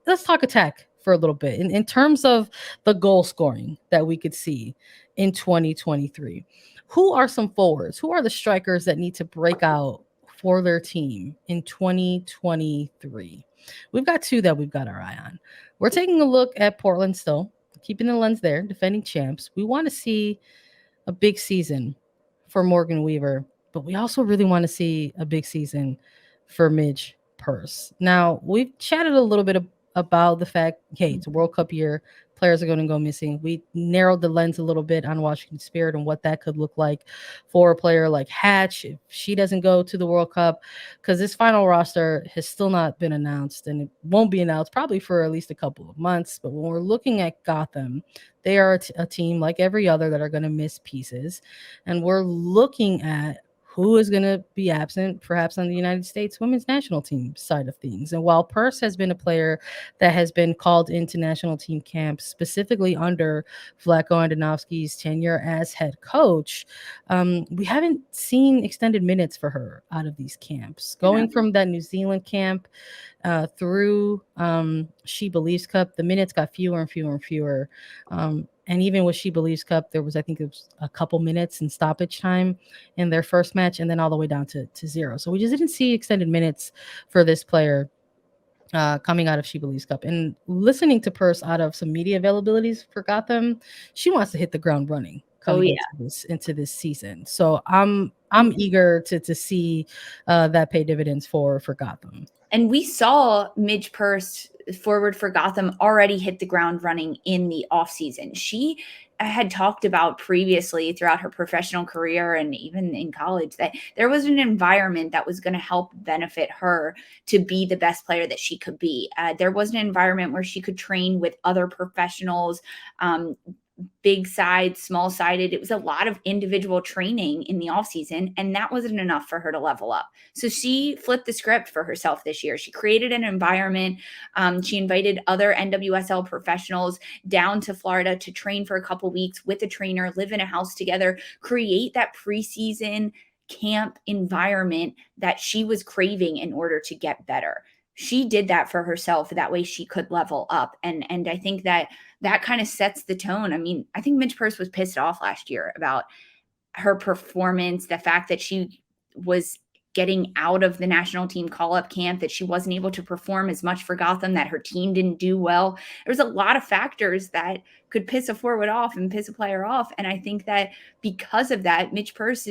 let's talk attack for a little bit in terms of the goal scoring that we could see in 2023. Who are some forwards? Who are the strikers that need to break out for their team in 2023? We've got two that we've got our eye on. We're taking a look at Portland still, keeping the lens there, defending champs. We want to see a big season for Morgan Weaver, but we also really want to see a big season for Midge Purse. Now, we've chatted a little bit about the fact, hey, it's a World Cup year. Players are going to go missing. We narrowed the lens a little bit on Washington Spirit and what that could look like for a player like Hatch if she doesn't go to the World Cup, because this final roster has still not been announced and it won't be announced probably for at least a couple of months. But when we're looking at Gotham, they are a team like every other that are going to miss pieces. And we're looking at who is going to be absent, perhaps on the United States women's national team side of things. And while Purse has been a player that has been called into national team camps, specifically under Vlatko Andonovski's tenure as head coach, we haven't seen extended minutes for her out of these camps. Going from that New Zealand camp through She Believes Cup, the minutes got fewer and fewer and fewer. And even with She Believes Cup, there was, I think it was a couple minutes in stoppage time in their first match, and then all the way down to zero. So we just didn't see extended minutes for this player coming out of She Believes Cup. And listening to Purse out of some media availabilities for Gotham, she wants to hit the ground running coming into this season. So I'm eager to see that pay dividends for Gotham. And we saw Midge Purse, forward for Gotham, already hit the ground running in the offseason. She had talked about previously throughout her professional career and even in college that there was an environment that was going to help benefit her to be the best player that she could be. There was an environment where she could train with other professionals, big side, small sided. It was a lot of individual training in the offseason, and that wasn't enough for her to level up. So she flipped the script for herself this year. She created an environment. She invited other NWSL professionals down to Florida to train for a couple weeks with a trainer, live in a house together, create that preseason camp environment that she was craving in order to get better. She did that for herself. That way she could level up. And I think that kind of sets the tone. I mean, I think Midge Purse was pissed off last year about her performance, the fact that she was getting out of the national team call-up camp, that she wasn't able to perform as much for Gotham, that her team didn't do well. There's a lot of factors that could piss a forward off and piss a player off. And I think that because of that, Midge Purse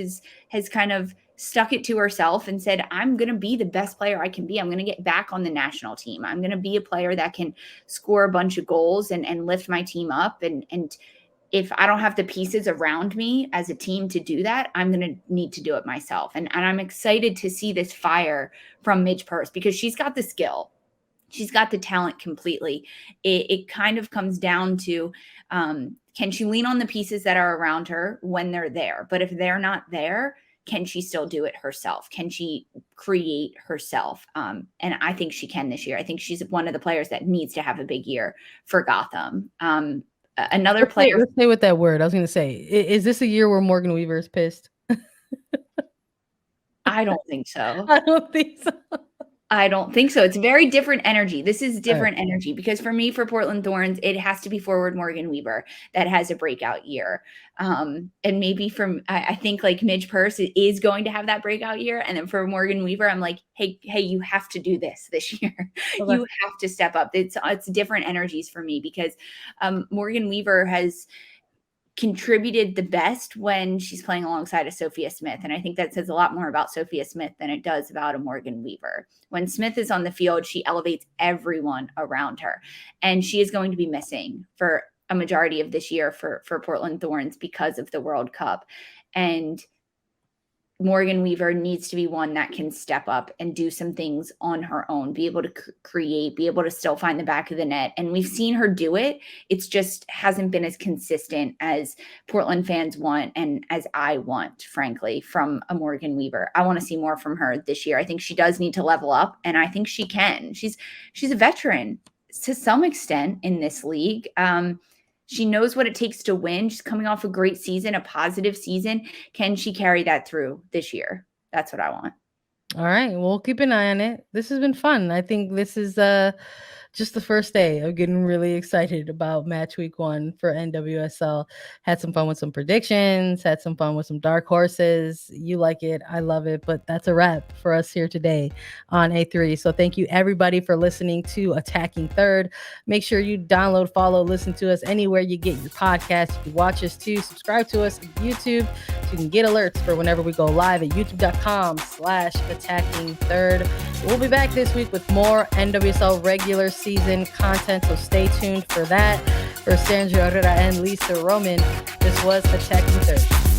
has kind of stuck it to herself and said, I'm going to be the best player I can be. I'm going to get back on the national team. I'm going to be a player that can score a bunch of goals and lift my team up. And if I don't have the pieces around me as a team to do that, I'm going to need to do it myself. And I'm excited to see this fire from Midge Purse because she's got the skill. She's got the talent completely. It kind of comes down to, can she lean on the pieces that are around her when they're there? But if they're not there, can she still do it herself? Can she create herself? And I think she can this year. I think she's one of the players that needs to have a big year for Gotham. Another player. Let's stay with that word. I was going to say, is this a year where Morgan Weaver is pissed? I don't think so. I don't think so. I don't think so. It's very different energy. This is different energy because for me, for Portland Thorns, it has to be forward Morgan Weaver that has a breakout year. And maybe I think like Midge Purse is going to have that breakout year. And then for Morgan Weaver, I'm like, hey, you have to do this year. Okay. You have to step up. It's different energies for me because Morgan Weaver has contributed the best when she's playing alongside a Sophia Smith. And I think that says a lot more about Sophia Smith than it does about a Morgan Weaver. When Smith is on the field, she elevates everyone around her. And she is going to be missing for a majority of this year for Portland Thorns because of the World Cup. And Morgan Weaver needs to be one that can step up and do some things on her own, be able to create, be able to still find the back of the net. And we've seen her do it. It's just hasn't been as consistent as Portland fans want and as I want, frankly, from a Morgan Weaver. I want to see more from her this year. I think she does need to level up, and I think she can. She's a veteran to some extent in this league. She knows what it takes to win. She's coming off a great season, a positive season. Can she carry that through this year? That's what I want. All right. We'll keep an eye on it. This has been fun. I think this is just the first day of getting really excited about match week 1 for NWSL. Had some fun with some predictions, had some fun with some dark horses. You like it, I love it, but that's a wrap for us here today on A3. So thank you everybody for listening to Attacking Third. Make sure you download, follow, listen to us anywhere you get your podcasts. You can watch us too. Subscribe to us on YouTube so you can get alerts for whenever we go live at youtube.com/Attacking Third. We'll be back this week with more NWSL regular season content, so stay tuned for that. For Sandra, Herrera, and Lisa Roman, this was Attacking Third.